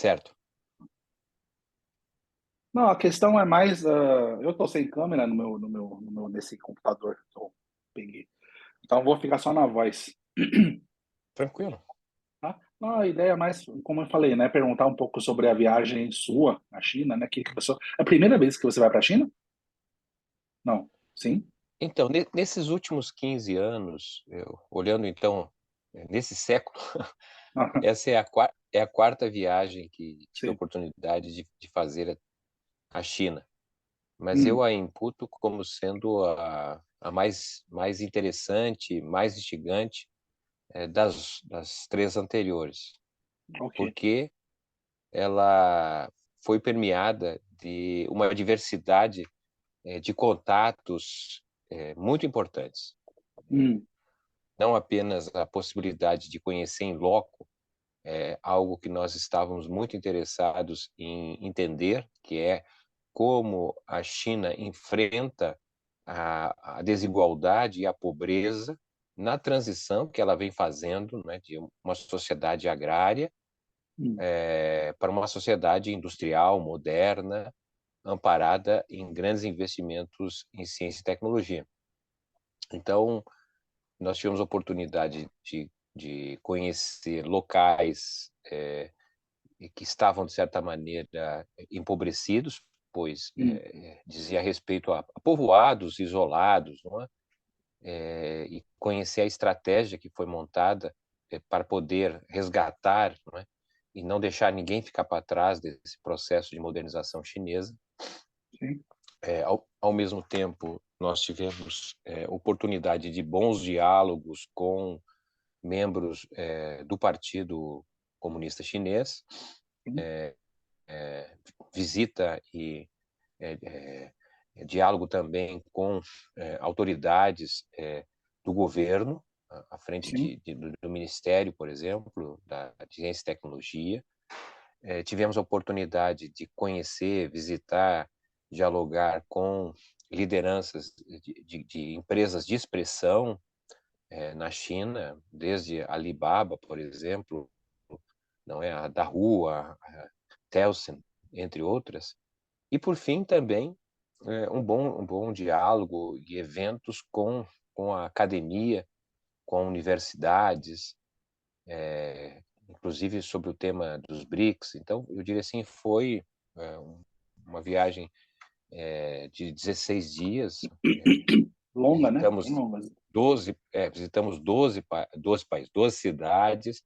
Certo. Não, a questão é mais, eu tô sem câmera nesse computador que eu peguei. Então eu vou ficar só na voz, Tranquilo. tá? Não, a ideia é mais, como eu falei, né, perguntar um pouco sobre a viagem sua à China, né? Que você, é a primeira vez que você vai para a China? Não. Sim? Então, nesses últimos 15 anos, olhando então, nesse século, essa é a quarta viagem que tive a Sim. oportunidade de fazer à China. Mas eu Hum, a imputo como sendo a mais interessante, mais instigante, das três anteriores, ok. porque ela foi permeada de uma diversidade, de contatos, muito importantes. Hum, Não apenas a possibilidade de conhecer em loco, algo que nós estávamos muito interessados em entender, que é como a China enfrenta a desigualdade e a pobreza na transição que ela vem fazendo, né, de uma sociedade agrária, hum, para uma sociedade industrial, moderna, amparada em grandes investimentos em ciência e tecnologia. Então, nós tivemos a oportunidade de conhecer locais, que estavam, de certa maneira, empobrecidos, pois hum, dizia respeito a povoados isolados, não é? E conhecer a estratégia que foi montada, para poder resgatar, não é? E não deixar ninguém ficar para trás desse processo de modernização chinesa. sim. Ao mesmo tempo, nós tivemos oportunidade de bons diálogos com membros do Partido Comunista Chinês, Sim. visita e diálogo também com autoridades do governo, à frente Sim. do Ministério, por exemplo, da Ciência e Tecnologia. Tivemos a oportunidade de conhecer, visitar, dialogar com lideranças de empresas de expressão na China, desde a Alibaba, por exemplo, não é, a Dahua, a Tencent, entre outras. E, por fim, também um bom diálogo e eventos com a academia, com universidades, inclusive sobre o tema dos BRICS. Então, eu diria assim, foi uma viagem de 16 dias. Longa, né? Bem Visitamos longa. 12 países, 12 cidades,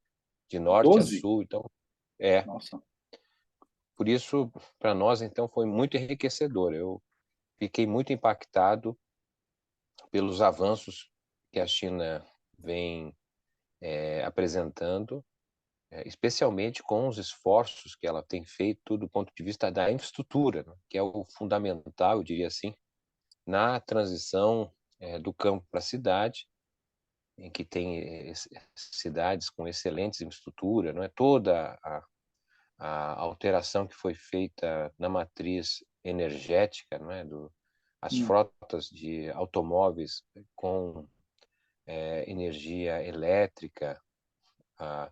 de norte a 12? sul. Então, é, Nossa. por isso, para nós, então, foi muito enriquecedor. Eu fiquei muito impactado pelos avanços que a China vem apresentando, especialmente com os esforços que ela tem feito do ponto de vista da infraestrutura, né, que é o fundamental, eu diria assim, na transição do campo para a cidade, em que tem cidades com excelentes infraestrutura, não é toda a alteração que foi feita na matriz energética, não é, as Hum, frotas de automóveis com energia elétrica, a,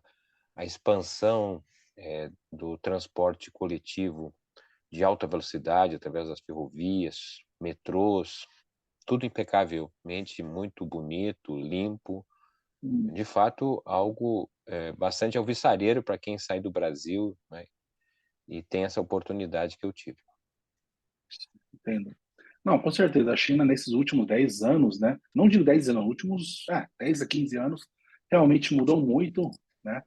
a expansão do transporte coletivo de alta velocidade através das ferrovias, metrôs, tudo impecavelmente muito bonito, limpo. hum, De fato, algo bastante alvissareiro para quem sai do Brasil, né, e tem essa oportunidade que eu tive. entendo. Não, com certeza. A China, nesses últimos 10 anos, né? Não digo 10 anos, últimos 10 a 15 anos, realmente mudou muito, né?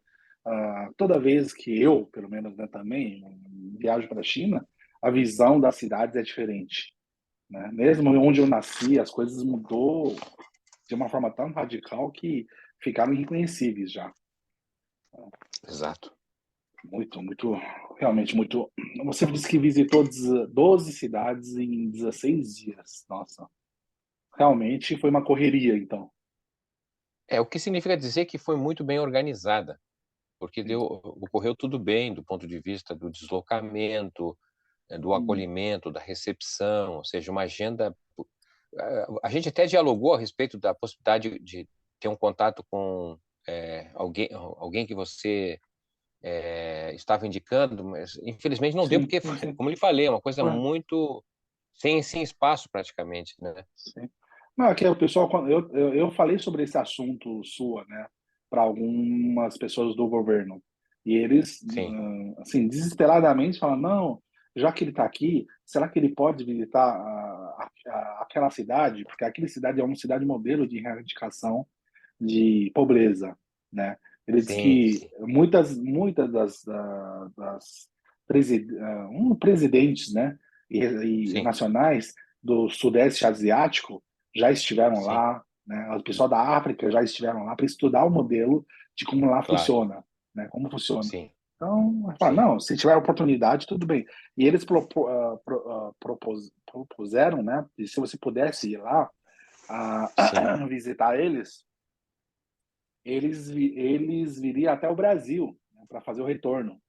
Toda vez que eu, pelo menos, né, também viajo para a China, a visão das cidades é diferente, né? Mesmo onde eu nasci, as coisas mudou de uma forma tão radical que ficaram irreconhecíveis já. Exato. Muito, muito, realmente muito. Você disse que visitou 12 cidades em 16 dias. Nossa, realmente foi uma correria, então. O que significa dizer que foi muito bem organizada, porque Sim. ocorreu tudo bem do ponto de vista do deslocamento, do Hum, acolhimento, da recepção, ou seja, uma agenda. A gente até dialogou a respeito da possibilidade de ter um contato com alguém que você estava indicando, mas infelizmente não deu, Sim, porque, sim, sim. como eu lhe falei, é uma coisa Ué, muito sem espaço praticamente, né? sim. Não, é que o pessoal, eu falei sobre esse assunto sua, né, para algumas pessoas do governo. E eles, Sim, assim, desesperadamente falam, não, já que ele está aqui, será que ele pode visitar aquela cidade? Porque aquela cidade é uma cidade modelo de erradicação de pobreza, né? Ele diz sim, que sim, muitas presidentes, né, e sim, nacionais do Sudeste Asiático já estiveram sim, lá, né? O pessoal da África já estiveram lá para estudar o modelo de como lá claro, funciona, né? Como funciona. sim, Então, fala, sim, não, se tiver oportunidade, tudo bem. E eles propuseram, né, que se você pudesse ir lá sim. visitar eles, eles viriam até o Brasil, né, para fazer o retorno,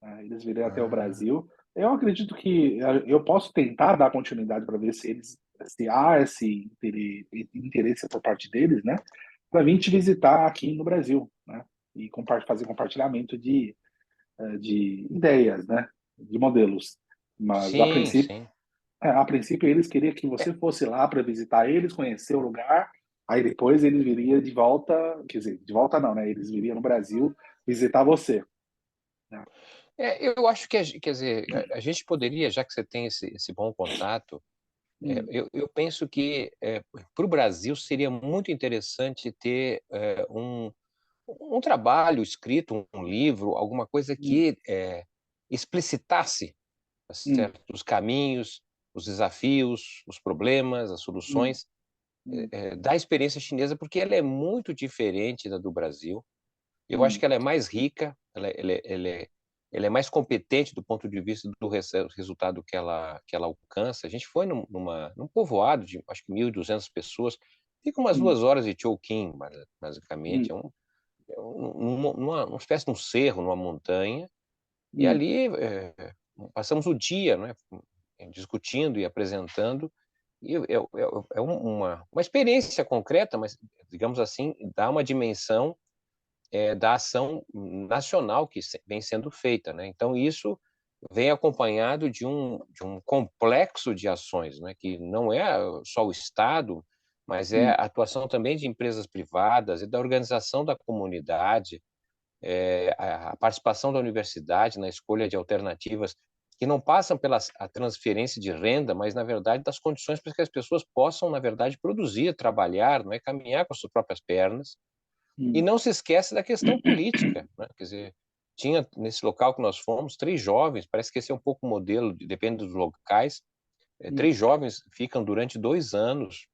né? Eles viriam até o Ah, Brasil. Eu acredito que eu posso tentar dar continuidade para ver se há esse interesse por parte deles, né? Para vir te visitar aqui no Brasil, né? E fazer compartilhamento de ideias, né? De modelos. Mas sim, sim. a princípio eles queriam que É, você fosse lá para visitar eles, conhecer o lugar, aí depois eles viriam de volta, quer dizer, de volta não, né? Eles viriam no Brasil visitar você, né? eu acho que, quer dizer, a gente poderia, já que você tem esse bom contato, Hum, eu penso que para o Brasil seria muito interessante ter um trabalho escrito, um livro, alguma coisa hum, que explicitasse, tá hum, certo, os caminhos, os desafios, os problemas, as hum, soluções hum, da experiência chinesa, porque ela é muito diferente da do Brasil. Eu acho hum, que ela é mais rica, ela é mais competente do ponto de vista do resultado que ela alcança. A gente foi num povoado de acho que 1.200 pessoas, fica umas hum, 2 horas de Chongqing, basicamente, hum, numa espécie de um cerro, numa montanha, e hum, ali, passamos o dia, né, discutindo e apresentando, e é uma experiência concreta, mas, digamos assim, dá uma dimensão da ação nacional que vem sendo feita, né? Então isso vem acompanhado de um complexo de ações, né? Que não é só o Estado, mas é hum, a atuação também de empresas privadas e da organização da comunidade, a participação da universidade na escolha de alternativas que não passam pela a transferência de renda, mas na verdade das condições para que as pessoas possam, na verdade, produzir, trabalhar, não é, caminhar com as suas próprias pernas e hum, não se esquece da questão política, né? Quer dizer, tinha nesse local que nós fomos 3 jovens, parece que esse é um pouco o modelo, depende dos locais, hum, 3 jovens ficam durante 2 anos,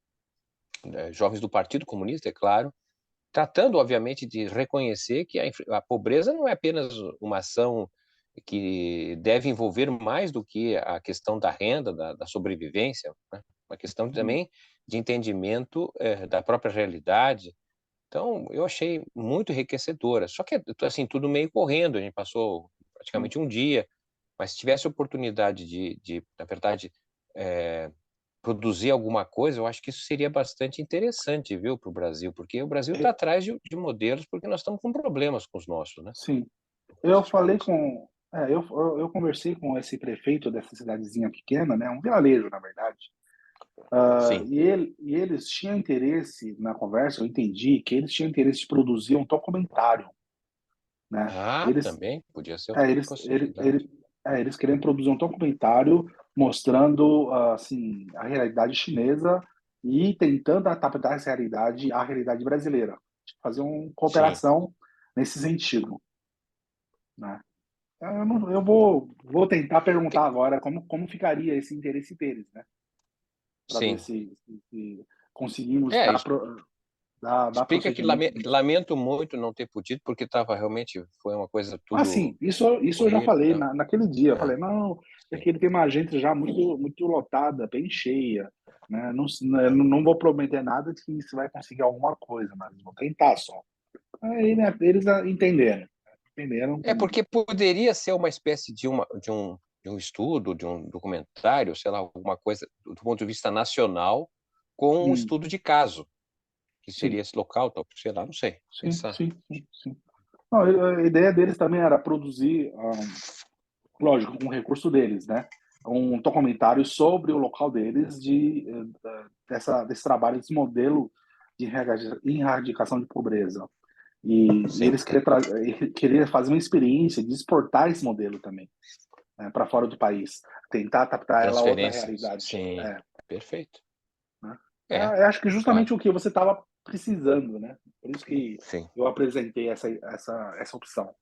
jovens do Partido Comunista, é claro, tratando, obviamente, de reconhecer que a pobreza não é apenas uma ação que deve envolver mais do que a questão da renda, da sobrevivência, né? Uma questão hum. também de entendimento da própria realidade. Então, eu achei muito enriquecedora. Só que, assim, tudo meio correndo, a gente passou Sim. praticamente um dia, mas se tivesse oportunidade na verdade, eh, produzir alguma coisa, eu acho que isso seria bastante interessante, viu, para o Brasil, porque o Brasil está É, atrás de modelos, porque nós estamos com problemas com os nossos, né, sim. com Eu esses falei países. com, eu conversei com esse prefeito dessa cidadezinha pequena, né? Um vilarejo, na verdade. Sim. E eles tinham interesse na conversa, eu entendi que eles tinham interesse de produzir um documentário, né? Ah, Eles, também podia ser é, outra eles, ele, possibilidade. ele, eles queriam produzir um documentário mostrando, assim, a realidade chinesa e tentando adaptar essa realidade à realidade brasileira. Fazer uma Sim. cooperação nesse sentido, né? Eu, não, eu vou tentar perguntar agora como ficaria esse interesse deles, né? Para ver Sim. se conseguimos É, dar explica que procedimento nisso. lamento muito não ter podido, porque estava realmente foi uma coisa Ah, tudo sim, isso eu já corrido, falei então. naquele dia. Eu É, falei, não, é sim. que ele tem uma agenda já muito lotada, bem cheia, né? Não, É. não vou prometer nada de que isso vai conseguir alguma coisa, mas vou tentar só. Aí, né, eles entenderam É que porque poderia ser uma espécie de um estudo, de um documentário, sei lá, alguma coisa do ponto de vista nacional, com um hum, estudo de caso, que sim, seria esse local, tal, sei lá, não sei, sim, pensar. sim, sim, sim. Não, a ideia deles também era produzir, lógico, com o recurso deles, né? Um documentário sobre o local deles desse trabalho, desse modelo de erradicação de pobreza. E Sim, eles queriam fazer uma experiência de exportar esse modelo também, né, para fora do país, tentar adaptar ela a outra transferências, realidade. sim, perfeito. Né? É, Eu acho que claro, justamente o que você estava precisando, né? Por isso que sim. eu apresentei essa opção.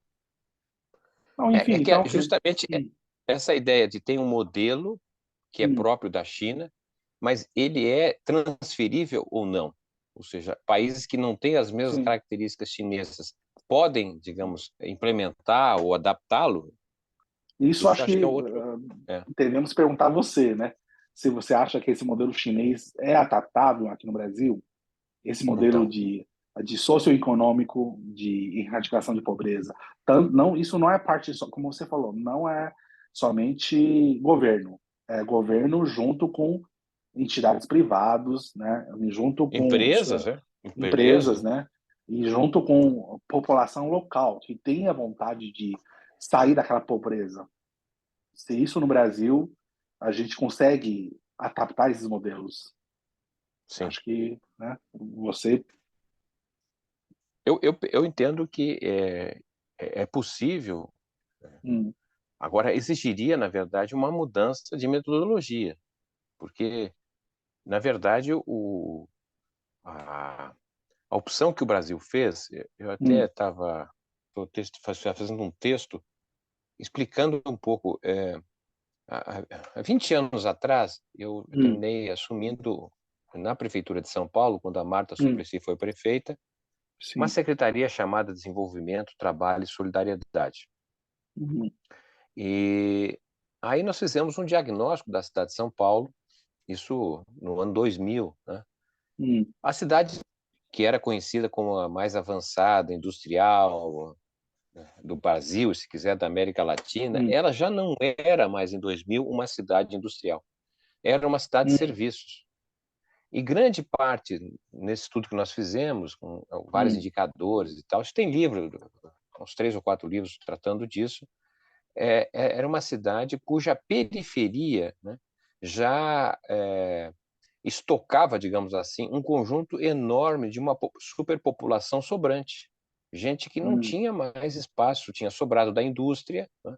Não, É enfim, que então, justamente hum, essa ideia de ter um modelo que é hum, próprio da China, mas ele é transferível ou não? Ou seja, países que não têm as mesmas sim. características chinesas podem, digamos, implementar ou adaptá-lo? Isso Isso acho acho que é que outro. É, devemos perguntar a você, né? Se você acha que esse modelo chinês é adaptável aqui no Brasil, esse modelo então, de socioeconômico, de erradicação de pobreza. Tanto, não, isso não é parte, como você falou, não é somente governo. É governo junto com entidades privadas, né? Junto com empresas, né? empresas, Empresas, né? E junto com população local que tenha vontade de sair daquela pobreza. Se isso no Brasil, a gente consegue adaptar esses modelos. sim. Acho que, né, você. Eu entendo que é possível. Hum, Agora, exigiria, na verdade, uma mudança de metodologia, porque, na verdade, a, a opção que o Brasil fez, eu até hum, estava fazendo um texto explicando um pouco. Há 20 anos atrás, eu hum, terminei assumindo na Prefeitura de São Paulo, quando a Marta hum, Suplicy foi prefeita, uma sim. secretaria chamada Desenvolvimento, Trabalho e Solidariedade. Uhum, E aí nós fizemos um diagnóstico da cidade de São Paulo, isso no ano 2000, né? hum, A cidade que era conhecida como a mais avançada, industrial, do Brasil, se quiser, da América Latina, hum, ela já não era mais em 2000 uma cidade industrial. Era uma cidade de hum, serviços. E grande parte, nesse estudo que nós fizemos, com vários hum, indicadores e tal, isso tem livro, uns 3 ou 4 livros tratando disso, era uma cidade cuja periferia, né, já estocava, digamos assim, um conjunto enorme de uma superpopulação sobrante. Gente que não hum, tinha mais espaço, tinha sobrado da indústria, né?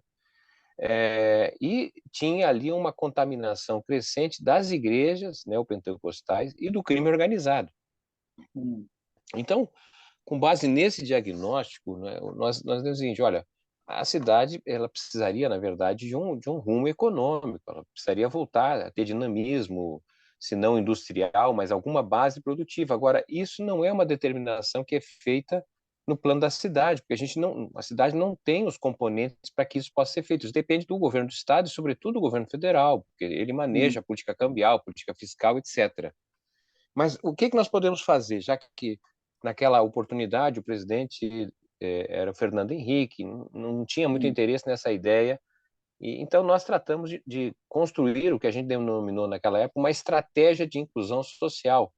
E tinha ali uma contaminação crescente das igrejas neopentecostais e do crime organizado. hum, Então, com base nesse diagnóstico, né, nós dizemos o seguinte: olha, a cidade ela precisaria, na verdade, de um rumo econômico, ela precisaria voltar a ter dinamismo, se não industrial, mas alguma base produtiva. Agora, isso não é uma determinação que é feita no plano da cidade, porque a cidade não tem os componentes para que isso possa ser feito. Isso depende do governo do estado e, sobretudo, do governo federal, porque ele maneja hum, a política cambial, política fiscal, etc. Mas o que nós podemos fazer, já que naquela oportunidade o presidente era o Fernando Henrique, não tinha muito hum, interesse nessa ideia, e então nós tratamos de construir o que a gente denominou naquela época uma estratégia de inclusão social,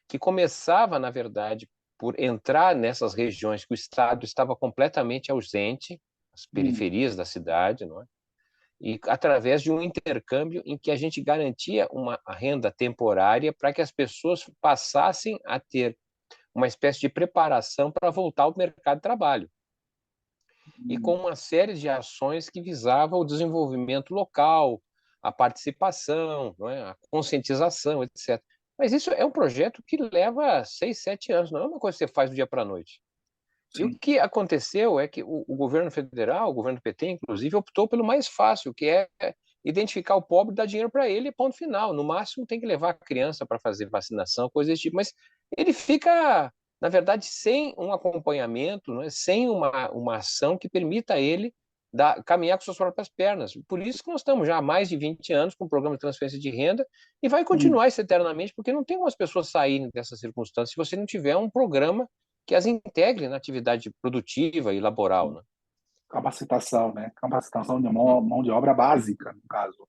que começava, na verdade, por entrar nessas regiões que o Estado estava completamente ausente, as hum, periferias da cidade, não é? E através de um intercâmbio em que a gente garantia uma renda temporária para que as pessoas passassem a ter uma espécie de preparação para voltar ao mercado de trabalho. E com hum, uma série de ações que visavam o desenvolvimento local, a participação, não é? A conscientização, etc. Mas isso é um projeto que leva 6, 7 anos, não é uma coisa que você faz do dia para a noite. E o sim. que aconteceu é que o governo federal, o governo PT, inclusive, optou pelo mais fácil, que é identificar o pobre, dar dinheiro para ele e ponto final. No máximo, tem que levar a criança para fazer vacinação, coisas desse tipo. Mas ele fica, na verdade, sem um acompanhamento, né? Sem uma ação que permita a ele caminhar com suas próprias pernas. Por isso que nós estamos já há mais de 20 anos com o programa de transferência de renda e vai Hum, continuar isso eternamente, porque não tem como as pessoas saírem dessas circunstâncias se você não tiver um programa que as integre na atividade produtiva e laboral, né? capacitação, né? Capacitação de Hum. mão de obra básica, no caso,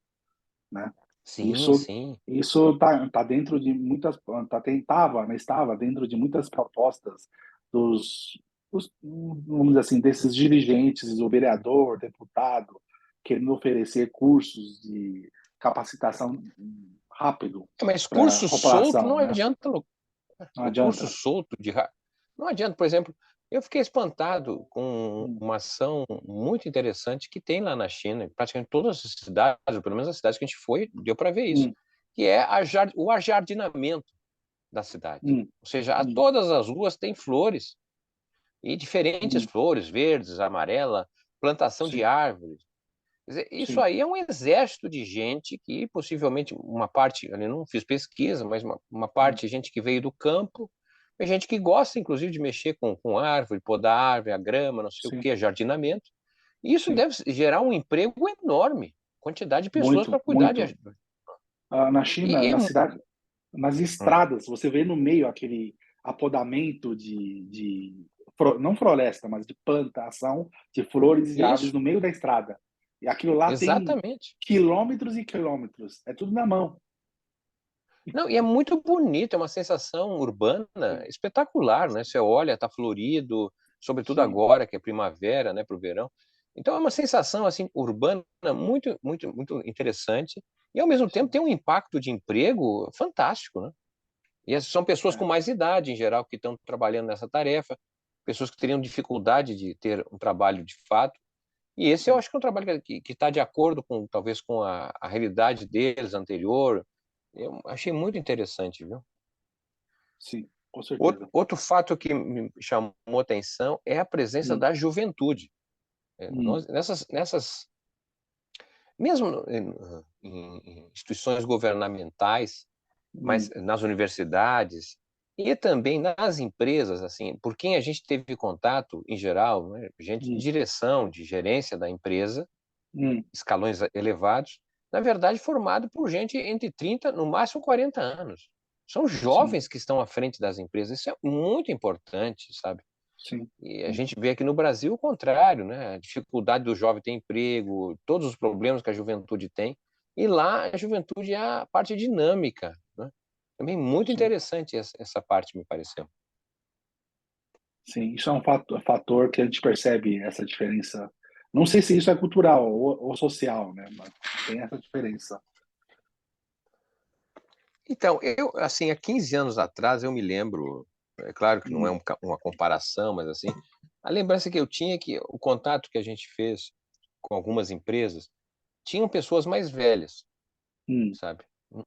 né? Sim, Isso, sim, isso tá dentro de muitas, estava, né? Estava dentro de muitas propostas dos vamos dizer assim, desses dirigentes, o vereador, deputado, querendo oferecer cursos de capacitação rápido Mas para a curso solto população, não né? adianta, Não o curso adianta. solto não adianta. Por exemplo, eu fiquei espantado com Hum, uma ação muito interessante que tem lá na China, em praticamente todas as cidades, ou pelo menos as cidades que a gente foi, deu para ver isso, hum, que é o ajardinamento da cidade. hum, Ou seja, a hum, todas as ruas tem flores, e diferentes hum. flores, verdes, amarela, plantação de Sim, árvores. Quer dizer, isso sim, aí é um exército de gente que possivelmente uma parte, eu não fiz pesquisa, mas uma hum, parte gente que veio do campo, é gente que gosta inclusive de mexer com árvore, podar a árvore, a grama, não sei o sim, que, jardinamento. E isso sim. deve gerar um emprego enorme, quantidade de pessoas para Muito, cuidar de. muito. Na China, E, na cidade, nas hum, estradas, você vê no meio aquele apodamento não floresta, mas de plantação de flores e árvores isso, no meio da estrada. E aquilo lá tem exatamente. quilômetros e quilômetros. É tudo na mão. Não, e é muito bonito, é uma sensação urbana Sim, espetacular, né? Você olha, tá florido, sobretudo sim, agora que é primavera, né, para o verão. Então é uma sensação assim urbana muito, muito, muito interessante e ao mesmo tempo sim. tem um impacto de emprego fantástico, né? E são pessoas com É, mais idade em geral que estão trabalhando nessa tarefa, pessoas que teriam dificuldade de ter um trabalho de fato. E esse eu sim, acho que é um trabalho que está de acordo com talvez com a realidade deles anterior. Eu achei muito interessante, viu? sim, com Outro, certeza. outro fato que me chamou atenção é a presença Hum, da juventude. hum, Mesmo em instituições governamentais, mas hum, nas universidades e também nas empresas, assim, por quem a gente teve contato, em geral, né, gente de hum, direção, de gerência da empresa, hum, escalões elevados, na verdade, formado por gente entre 30, no máximo 40 anos. São sim, jovens que estão à frente das empresas. Isso é muito importante, sabe? sim, E a sim, gente vê aqui no Brasil o contrário, né? A dificuldade do jovem ter emprego, todos os problemas que a juventude tem. E lá a juventude é a parte dinâmica, né? Também muito sim. interessante essa parte, me pareceu. Sim, isso é um fator que a gente percebe essa diferença. Não sei se isso é cultural ou social, né? Mas tem essa diferença. Então, eu, assim, há 15 anos atrás, eu me lembro, é claro que não é Hum, uma comparação, mas assim, a lembrança que eu tinha é que o contato que a gente fez com algumas empresas tinham pessoas mais velhas, hum, sabe?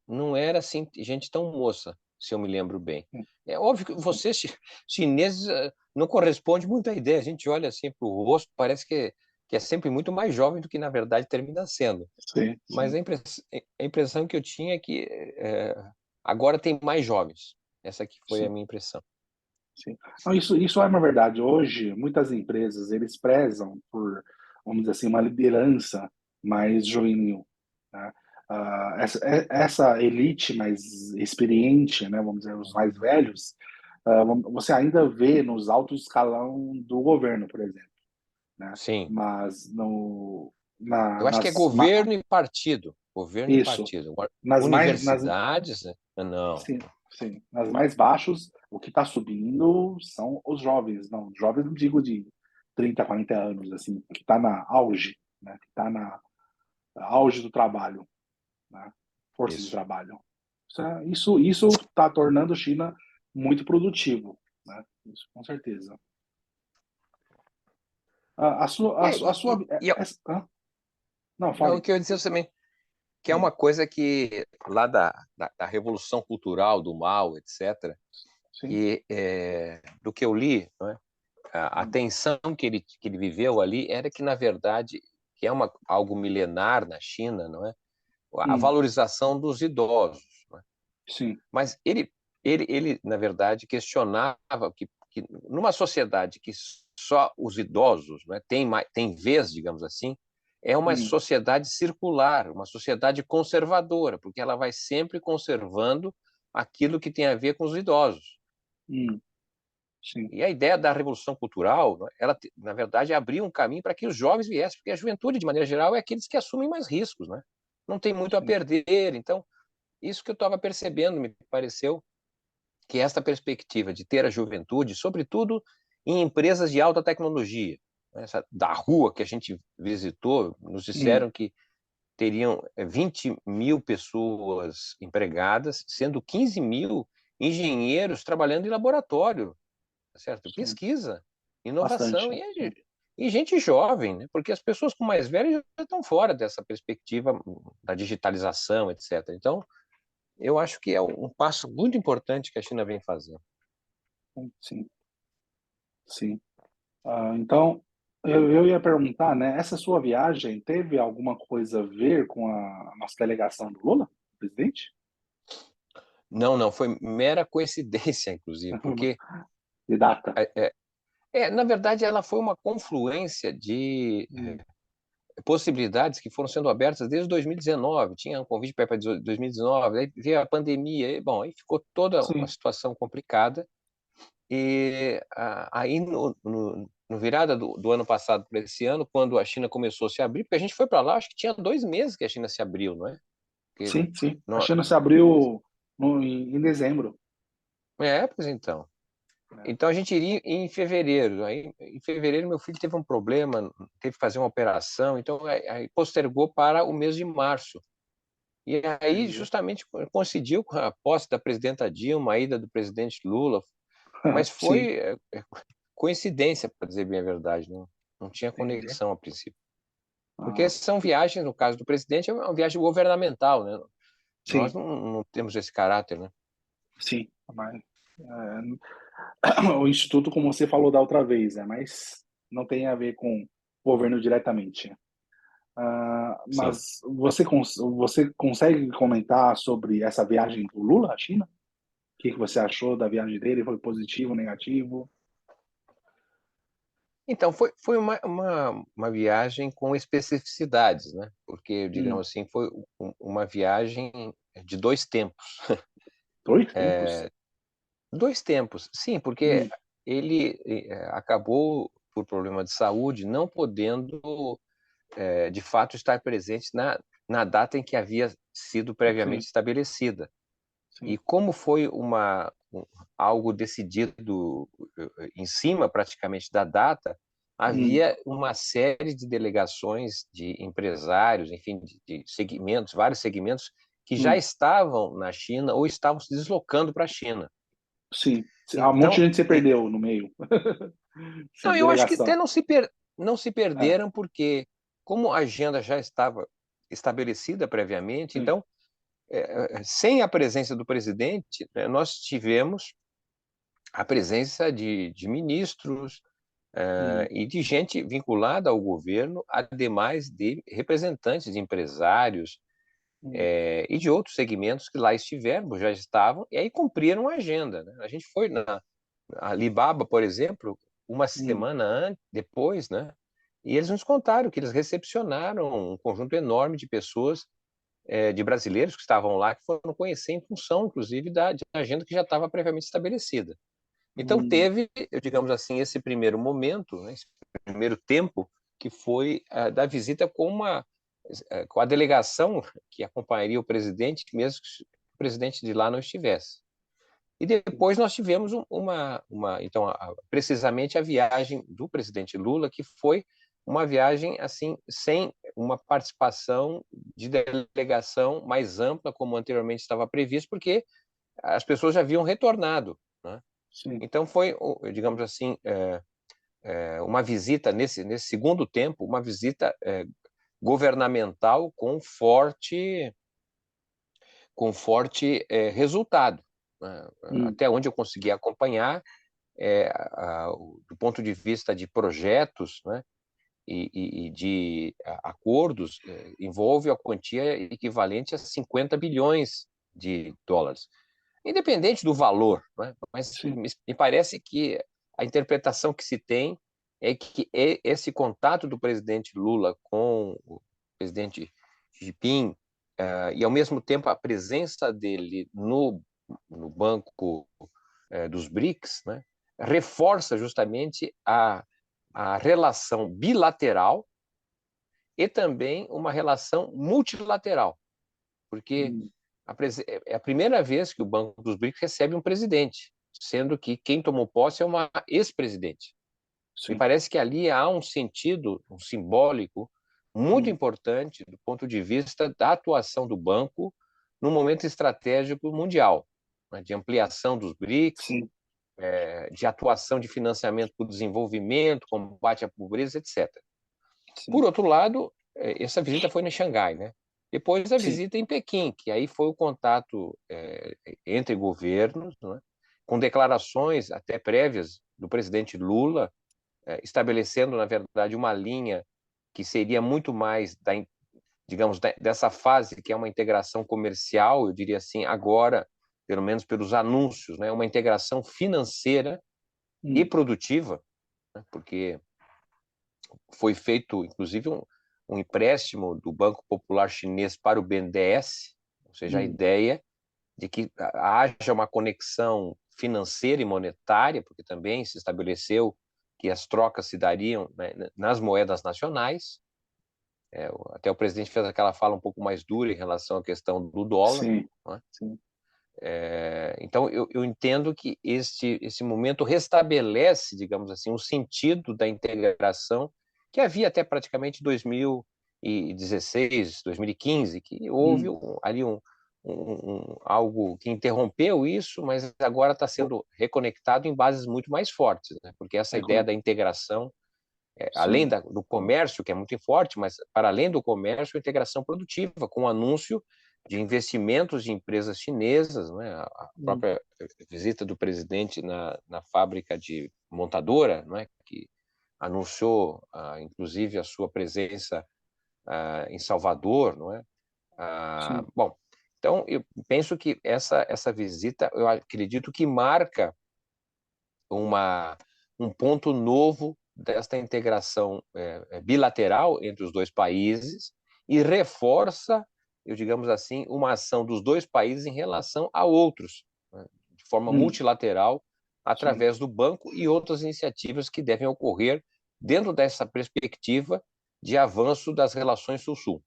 Não era assim, gente tão moça, se eu me lembro bem. hum, É óbvio que sim, vocês, chineses, não corresponde muito à ideia. A gente olha assim para o rosto, parece que é sempre muito mais jovem do que, na verdade, termina sendo. sim, Mas sim, a impressão que eu tinha é que agora tem mais jovens. Essa aqui foi a sim, minha impressão. sim. Não, isso é uma verdade. Hoje, muitas empresas, eles prezam por, vamos dizer assim, uma liderança mais juvenil, né? Essa elite mais experiente, né, vamos dizer, os mais velhos, você ainda vê nos altos escalão do governo, por exemplo, né? Sim. Mas Eu acho que é governo e partido. Governo e isso, partido. Agora, nas mais, nas, universidades, né? Não. sim, sim, nas mais baixos, o que está subindo são os jovens, não, jovens não digo de 30, 40 anos, assim, que está na auge, né? Que está na auge do trabalho, né? Força de Isso. trabalho. Isso está tornando a China muito produtivo, né? Isso, com certeza. E, A aí, sua, não, não, o fale. que eu ia dizer também, que é Hum, uma coisa que lá da Revolução Cultural, do Mao, etc., sim, que do que eu li, não é? A hum, tensão que ele viveu ali era que, na verdade, que é algo milenar na China, não é? A hum, valorização dos idosos. Não é? sim, Mas ele, na verdade, questionava que numa sociedade que só os idosos, né, tem vez, digamos assim, é uma hum, sociedade circular, uma sociedade conservadora, porque ela vai sempre conservando aquilo que tem a ver com os idosos. hum, sim, E a ideia da revolução cultural, né, ela, na verdade, abriu um caminho para que os jovens viessem, porque a juventude, de maneira geral, é aqueles que assumem mais riscos, né? Não tem muito a sim, perder. Então, isso que eu estava percebendo, me pareceu que esta perspectiva de ter a juventude, sobretudo em empresas de alta tecnologia. Essa, da rua que a gente visitou, nos Hum, disseram que teriam 20 mil pessoas empregadas, sendo 15 mil engenheiros trabalhando em laboratório, tá certo? sim, Pesquisa, inovação bastante. Sim. e gente jovem, né? Porque as pessoas com mais velhas já estão fora dessa perspectiva da digitalização, etc. Então, eu acho que é um passo muito importante que a China vem fazendo. Sim, sim. Então, eu ia perguntar, né? Essa sua viagem teve alguma coisa a ver com a nossa delegação do Lula, presidente? Não, não, foi mera coincidência, inclusive, porque, De data. na verdade, ela foi uma confluência de Hum, possibilidades que foram sendo abertas desde 2019. Tinha um convite para 2019, aí veio a pandemia, e, bom, aí ficou toda uma sim, situação complicada. E aí, no virada do ano passado para esse ano, quando a China começou a se abrir, porque a gente foi para lá, acho que tinha 2 meses que a China se abriu, não é? Porque, sim, sim. A não, China se abriu em dezembro, pois então. né? Então a gente iria em fevereiro. Aí, em fevereiro, meu filho teve um problema, teve que fazer uma operação, então aí postergou para o mês de março. E aí, Entendi. justamente, coincidiu com a posse da presidenta Dilma, a ida do presidente Lula, mas Sim, foi coincidência, para dizer bem a verdade, não tinha entendi. conexão a princípio. Porque Ah, são viagens, no caso do presidente, é uma viagem governamental, né? Nós sim, não temos esse caráter, né? sim. Mas, o Instituto, como você falou da outra vez, mas não tem a ver com o governo diretamente. Sim. Mas você consegue comentar sobre essa viagem do Lula à China? O que você achou da viagem dele? Foi positivo, negativo? Então, foi uma viagem com especificidades, né? Porque, Hum, digamos assim, foi uma viagem de dois tempos. dois tempos? Dois tempos, sim, porque Hum, ele acabou, por problema de saúde, não podendo, de fato, estar presente na data em que havia sido previamente sim, estabelecida. E sim. como foi algo decidido em cima, praticamente, da data, Hum, havia uma série de delegações de empresários, enfim, de segmentos, vários segmentos, que já hum, estavam na China ou estavam se deslocando para a China. sim. Um monte de Então, gente se perdeu no meio. não, Sim, eu acho que até delegação. não se É, perderam, porque, como a agenda já estava estabelecida previamente, sim. então, sem a presença do presidente, né, nós tivemos a presença de ministros Hum, e de gente vinculada ao governo, ademais de representantes de empresários hum, e de outros segmentos que lá estiveram, já estavam, e aí cumpriram a agenda. Né? A gente foi na Alibaba, por exemplo, uma hum, semana depois, né? E eles nos contaram que eles recepcionaram um conjunto enorme de pessoas, de brasileiros que estavam lá, que foram conhecer em função, inclusive, da agenda que já estava previamente estabelecida. Então hum, teve, digamos assim, esse primeiro momento, né, esse primeiro tempo, que foi da visita com a delegação que acompanharia o presidente, mesmo que o presidente de lá não estivesse. E depois nós tivemos então, precisamente a viagem do presidente Lula, que foi uma viagem assim sem uma participação de delegação mais ampla, como anteriormente estava previsto, porque as pessoas já haviam retornado, né? sim. Então foi, digamos assim, uma visita nesse segundo tempo, uma visita governamental com forte resultado, né? Hum, Até onde eu consegui acompanhar, do ponto de vista de projetos, né, e de acordos, envolve a quantia equivalente a 50 bilhões de dólares. Independente do valor, né? Mas sim. me parece que a interpretação que se tem é que esse contato do presidente Lula com o presidente Xi Jinping, e, ao mesmo tempo, a presença dele no banco dos BRICS, né, reforça justamente a relação bilateral e também uma relação multilateral, porque Hum, é a primeira vez que o Banco dos BRICS recebe um presidente. sendo que quem tomou posse é uma ex-presidente. Me Sim. parece que ali há um sentido, um simbólico, muito Hum. importante do ponto de vista da atuação do banco num momento estratégico mundial, né, de ampliação dos BRICS, Sim. de atuação de financiamento para o desenvolvimento, combate à pobreza, etc. Por Sim. outro lado, essa visita foi em Xangai, né? Depois a Sim. visita em Pequim, que aí foi o contato entre governos, né? Com declarações até prévias do presidente Lula, estabelecendo, na verdade, uma linha que seria muito mais digamos, dessa fase que é uma integração comercial, eu diria assim, agora, pelo menos pelos anúncios, né? Uma integração financeira e Hum. produtiva, né? Porque foi feito, inclusive, um empréstimo do Banco Popular Chinês para o BNDES, ou seja, a Hum. ideia de que haja uma conexão financeira e monetária, porque também se estabeleceu que as trocas se dariam, né, nas moedas nacionais. Até o presidente fez aquela fala um pouco mais dura em relação à questão do dólar. Sim. Né? Sim. Então, eu entendo que esse momento restabelece, digamos assim, um sentido da integração que havia até praticamente 2016, 2015, que houve Hum. ali algo que interrompeu isso, mas agora está sendo reconectado em bases muito mais fortes, né? Porque essa ideia da integração, além Sim. do comércio, que é muito forte, mas para além do comércio, a integração produtiva, com o anúncio de investimentos de empresas chinesas, né? A Hum. própria visita do presidente na fábrica de montadora, né? Que anunciou, inclusive, a sua presença em Salvador, não é? Sim. Bom, então eu penso que essa visita, eu acredito que marca uma, um ponto novo desta integração bilateral entre os dois países e reforça, eu digamos assim, uma ação dos dois países em relação a outros, né, de forma Hum. multilateral, Sim. através do banco e outras iniciativas que devem ocorrer dentro dessa perspectiva de avanço das relações Sul-Sul.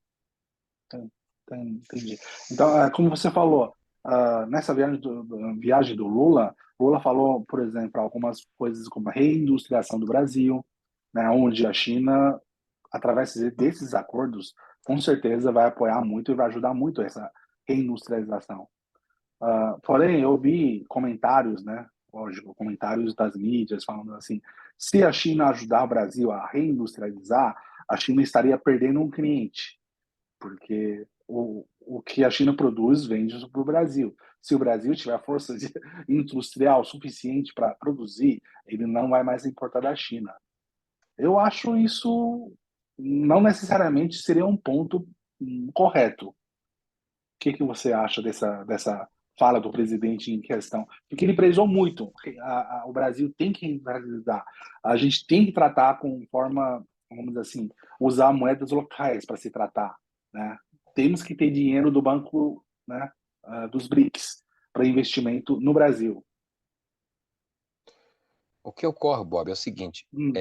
Entendi. Então, como você falou, nessa viagem do Lula, Lula falou, por exemplo, algumas coisas como a reindustrialização do Brasil, né, onde a China, através desses acordos, com certeza vai apoiar muito e vai ajudar muito essa reindustrialização. Porém, eu vi comentários, né, lógico, comentários das mídias falando assim, se a China ajudar o Brasil a reindustrializar, a China estaria perdendo um cliente porque o que a China produz vende para o Brasil. Se o Brasil tiver força industrial suficiente para produzir, ele não vai mais importar da China. Eu acho isso não necessariamente seria um ponto correto. O que você acha dessa fala do presidente em questão? Porque ele prezou muito. O Brasil tem que industrializar. A gente tem que tratar com forma, vamos dizer assim, usar moedas locais para se tratar, né? Temos que ter dinheiro do banco, né, dos BRICS para investimento no Brasil. O que ocorre, Bob, é o seguinte: Hum.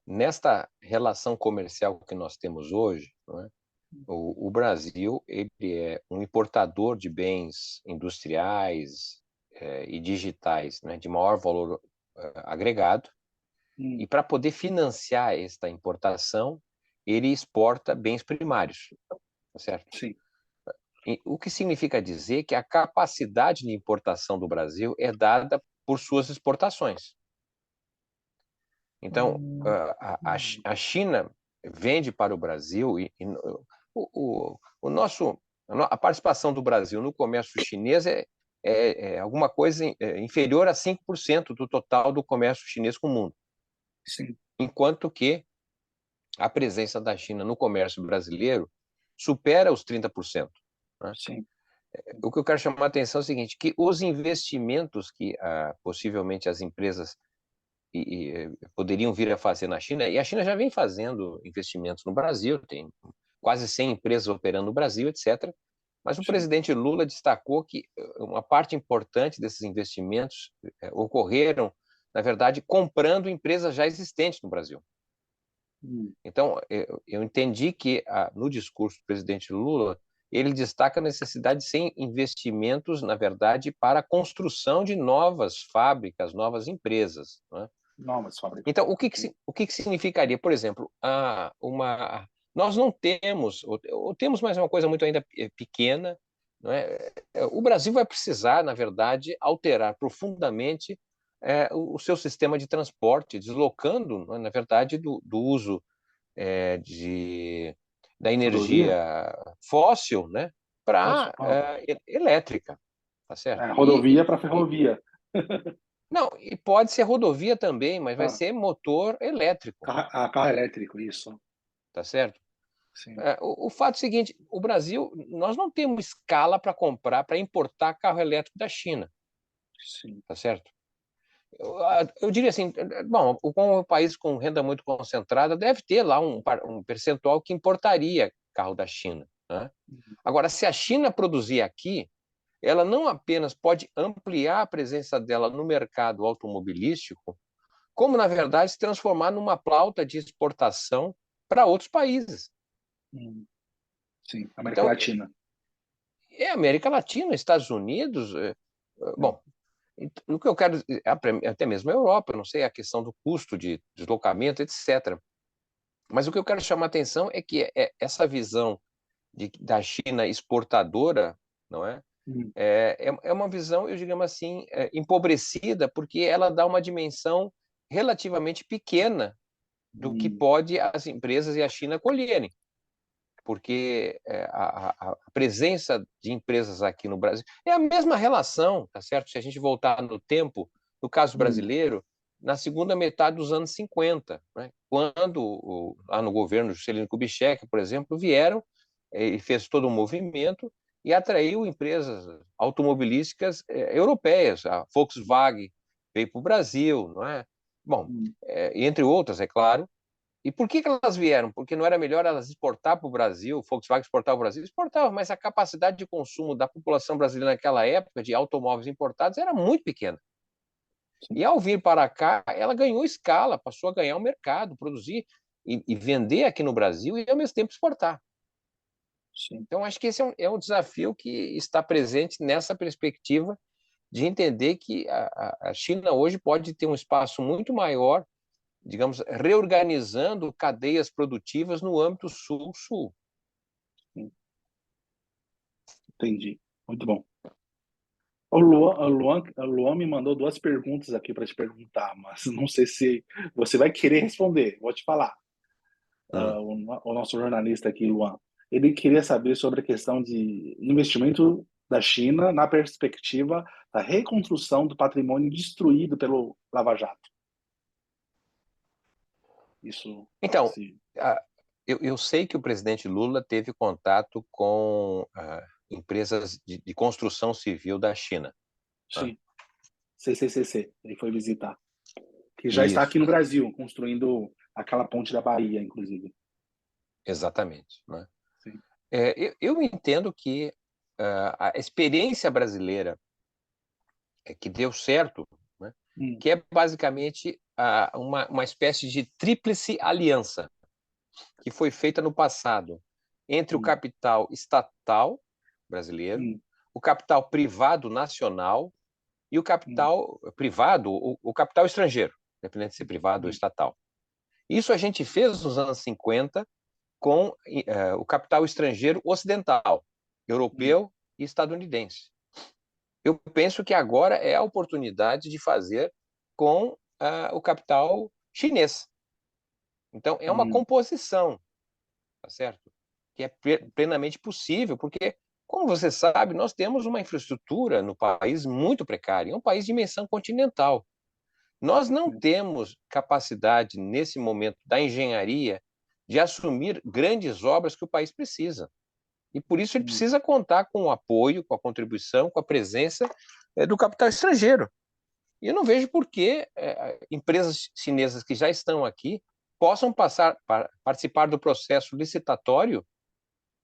nesta relação comercial que nós temos hoje, não é? O Brasil ele é um importador de bens industriais e digitais, né, de maior valor agregado, e Hum. para poder financiar esta importação, ele exporta bens primários, tá certo? Sim. O que significa dizer que a capacidade de importação do Brasil é dada por suas exportações. Então, Hum. a China vende para o Brasil o nosso a participação do Brasil no comércio chinês é alguma coisa inferior a 5% do total do comércio chinês com o mundo, Sim. enquanto que a presença da China no comércio brasileiro supera os 30%. Né? Sim. O que eu quero chamar a atenção é o seguinte, que os investimentos que possivelmente as empresas poderiam vir a fazer na China, e a China já vem fazendo investimentos no Brasil, tem quase 100 empresas operando no Brasil, etc. Mas o Sim. presidente Lula destacou que uma parte importante desses investimentos ocorreram, na verdade, comprando empresas já existentes no Brasil. Hum. Então, eu entendi que no discurso do presidente Lula ele destaca a necessidade de investimentos, na verdade, para a construção de novas fábricas, novas empresas, né? Novas fábricas. Então, o que significaria, por exemplo, nós não temos, ou temos mais uma coisa muito ainda pequena, não é? O Brasil vai precisar, na verdade, alterar profundamente o seu sistema de transporte, deslocando, na verdade, do uso da Rodovia? energia fóssil, né, para Ah, elétrica, tá certo? rodovia para ferrovia. Não, e pode ser rodovia também, mas vai Ah, ser motor elétrico, carro elétrico, isso. tá certo? Sim, O fato é o seguinte: o Brasil, nós não temos escala para comprar, para importar carro elétrico da China, sim. tá certo? Eu diria assim, bom, como um país com renda muito concentrada, deve ter lá um percentual que importaria carro da China, né? Agora, se a China produzir aqui, ela não apenas pode ampliar a presença dela no mercado automobilístico, como, na verdade, se transformar numa pauta de exportação para outros países. Hum, sim, América Então, Latina. América Latina, Estados Unidos, Sim. bom, o que eu quero, até mesmo a Europa, eu não sei a questão do custo de deslocamento, etc. Mas o que eu quero chamar a atenção é que essa visão da China exportadora, não é? Hum, É uma visão, eu diria assim, empobrecida, porque ela dá uma dimensão relativamente pequena do que hum, pode as empresas e a China colherem, porque a presença de empresas aqui no Brasil é a mesma relação, tá certo? Se a gente voltar no tempo, no caso hum, brasileiro, na segunda metade dos anos 50, né? Quando lá no governo Juscelino Kubitschek, por exemplo, vieram e fez todo um movimento e atraiu empresas automobilísticas europeias. A Volkswagen veio para o Brasil, não é? Bom, hum, entre outras, é claro. E por que elas vieram? Porque não era melhor elas exportar para o Brasil, Volkswagen exportar para o Brasil? Exportava, mas a capacidade de consumo da população brasileira naquela época de automóveis importados era muito pequena. sim, E ao vir para cá, ela ganhou escala, passou a ganhar o mercado, produzir e vender aqui no Brasil e ao mesmo tempo exportar. sim. Então, acho que esse é um desafio que está presente nessa perspectiva de entender que a China hoje pode ter um espaço muito maior, digamos, reorganizando cadeias produtivas no âmbito sul-sul. Sim. Entendi. Muito bom. O Luan me mandou duas perguntas aqui para te perguntar, mas não sei se você vai querer responder. Vou te falar. Hum. O nosso jornalista aqui, Luan, ele queria saber sobre a questão de investimento da China na perspectiva da reconstrução do patrimônio destruído pelo Lava Jato. Isso, Então, se, eu sei que o presidente Lula teve contato com empresas de construção civil da China, tá? sim, CCCC, ele foi visitar, que já está aqui Isso, no Brasil, construindo aquela ponte da Bahia, inclusive. exatamente, né? Sim. Eu entendo que a experiência brasileira que deu certo, né, Hum, que é basicamente uma espécie de tríplice aliança que foi feita no passado entre o hum, capital estatal brasileiro, hum, o capital privado nacional e o hum, capital privado, o capital estrangeiro, independente de ser privado ou hum, estatal. Isso a gente fez nos anos 50 com o capital estrangeiro ocidental, hum, europeu e estadunidense. Eu penso que agora é a oportunidade de fazer com o capital chinês. Então, é uma hum, composição, tá certo? Que é plenamente possível, porque, como você sabe, nós temos uma infraestrutura no país muito precária, é um país de dimensão continental. Nós não hum, temos capacidade, nesse momento, da engenharia, de assumir grandes obras que o país precisa. E por isso ele hum, precisa contar com o apoio, com a contribuição, com a presença do capital estrangeiro. E eu não vejo por que empresas chinesas que já estão aqui possam participar do processo licitatório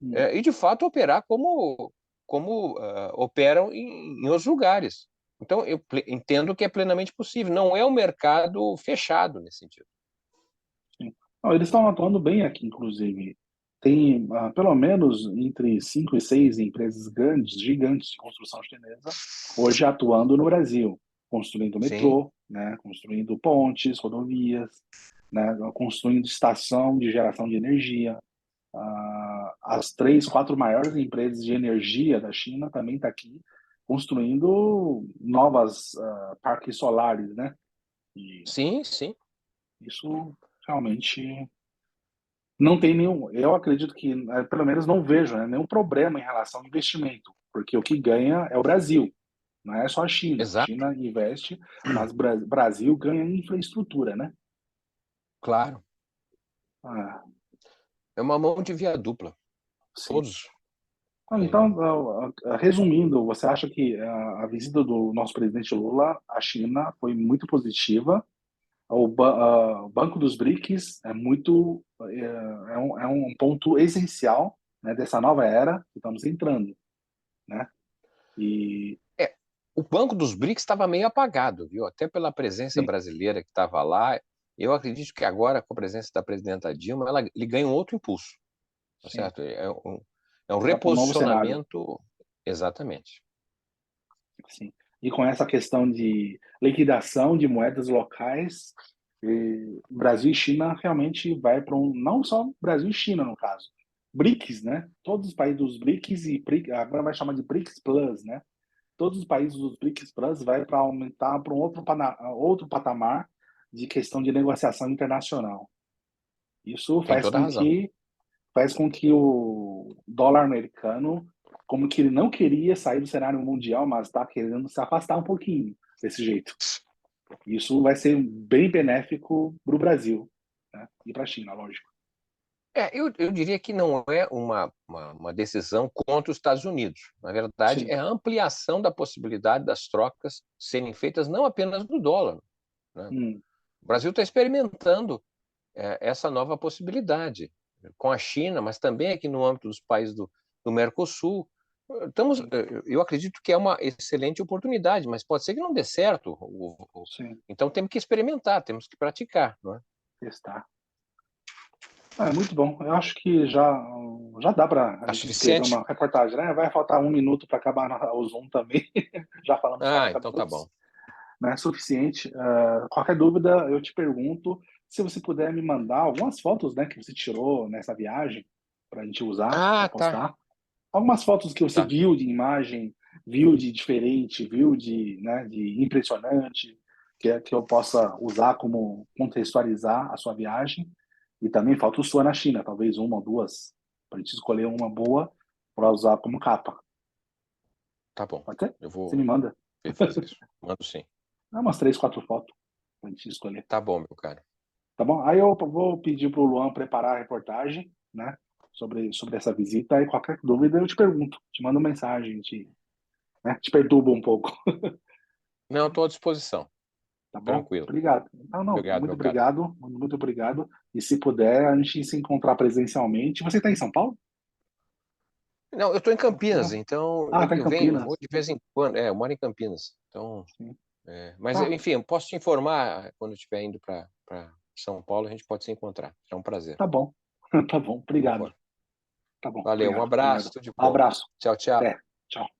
hum. e, de fato, operar como operam em outros lugares. Então, eu entendo que é plenamente possível. Não é um mercado fechado nesse sentido. Sim. Não, eles estão atuando bem aqui, inclusive. tem pelo menos entre 5 e 6 empresas grandes, gigantes de construção chinesa, hoje atuando no Brasil, construindo Sim, metrô, né, construindo pontes, rodovias, né, construindo estação de geração de energia. As 3, 4 maiores empresas de energia da China também estão aqui construindo novas parques solares, né? E sim, sim. isso realmente não tem nenhum. Eu acredito que, pelo menos, não vejo, né, nenhum problema em relação ao investimento, porque o que ganha é o Brasil, não é só a China. A Exato. China investe, mas Brasil ganha em infraestrutura, né? Claro. Ah, É uma mão de via dupla. sim. Todos. Então, eh, resumindo, você acha que a visita do nosso presidente Lula à China foi muito positiva? O Banco dos BRICS é muito é um ponto essencial, né, dessa nova era que estamos entrando, né? E É, o Banco dos BRICS estava meio apagado, viu? Até pela presença sim, brasileira que estava lá. Eu acredito que agora, com a presença da presidenta Dilma, ele ganha um outro impulso, tá sim, certo? É um vai para um novo cenário, reposicionamento. Exatamente. sim. E com essa questão de liquidação de moedas locais, Brasil e China realmente vai para um, não só Brasil e China no caso, BRICS, né? Todos os países dos BRICS e agora vai chamar de BRICS Plus, né? Todos os países dos BRICS Plus vai para aumentar para um outro patamar de questão de negociação internacional. Isso Tem toda a razão. faz com que o dólar americano, como que ele não queria sair do cenário mundial, mas está querendo se afastar um pouquinho desse jeito. Isso vai ser bem benéfico para o Brasil, né? E para a China, lógico. Eu diria que não é uma decisão contra os Estados Unidos. Na verdade, Sim. é a ampliação da possibilidade das trocas serem feitas não apenas no dólar, né? Hum, O Brasil está experimentando essa nova possibilidade com a China, mas também aqui no âmbito dos países do Mercosul. sim, Eu acredito que é uma excelente oportunidade, mas pode ser que não dê certo. sim. Então temos que experimentar, temos que praticar, não é? Testar. É muito bom. Eu acho que já dá para a Tá gente escrever suficiente? uma reportagem, né? Vai faltar 1 minuto para acabar o Zoom também. Já falamos Ah, 40 então tá minutos, bom. né? Suficiente. Qualquer dúvida, eu te pergunto se você puder me mandar algumas fotos, né, que você tirou nessa viagem para a gente usar, para Ah, tá, postar. Algumas fotos que você tá. viu de imagem, viu de diferente, viu de impressionante, que eu possa usar como contextualizar a sua viagem. E também falta o sua na China, talvez uma ou duas, para a gente escolher uma boa para usar como capa. Tá bom. Pode ser? Eu Você me vou manda. fazer isso. Mando sim. Umas 3, 4 fotos para a gente escolher. Tá bom, meu cara. Tá bom? Aí eu vou pedir para o Luan preparar a reportagem, né? Sobre essa visita. E qualquer dúvida eu te pergunto, te mando mensagem, te perturbo um pouco. Não, estou à disposição. Tá bom? Tranquilo. Obrigado. Não, não, Obrigado, muito meu caro. obrigado, muito obrigado. E se puder, a gente se encontrar presencialmente. Você está em São Paulo? Não, eu estou em Campinas, então Ah, tá em eu venho, vou Campinas. de vez em quando. Eu moro em Campinas. Então, Sim. mas, Tá, enfim, eu posso te informar quando eu estiver indo para São Paulo, a gente pode se encontrar. É um prazer. tá bom. Tá bom, Eu obrigado. informo. Tá bom, Valeu, um obrigado, abraço, obrigado. tudo de Um bom. abraço. Tchau, tchau. Até. Tchau.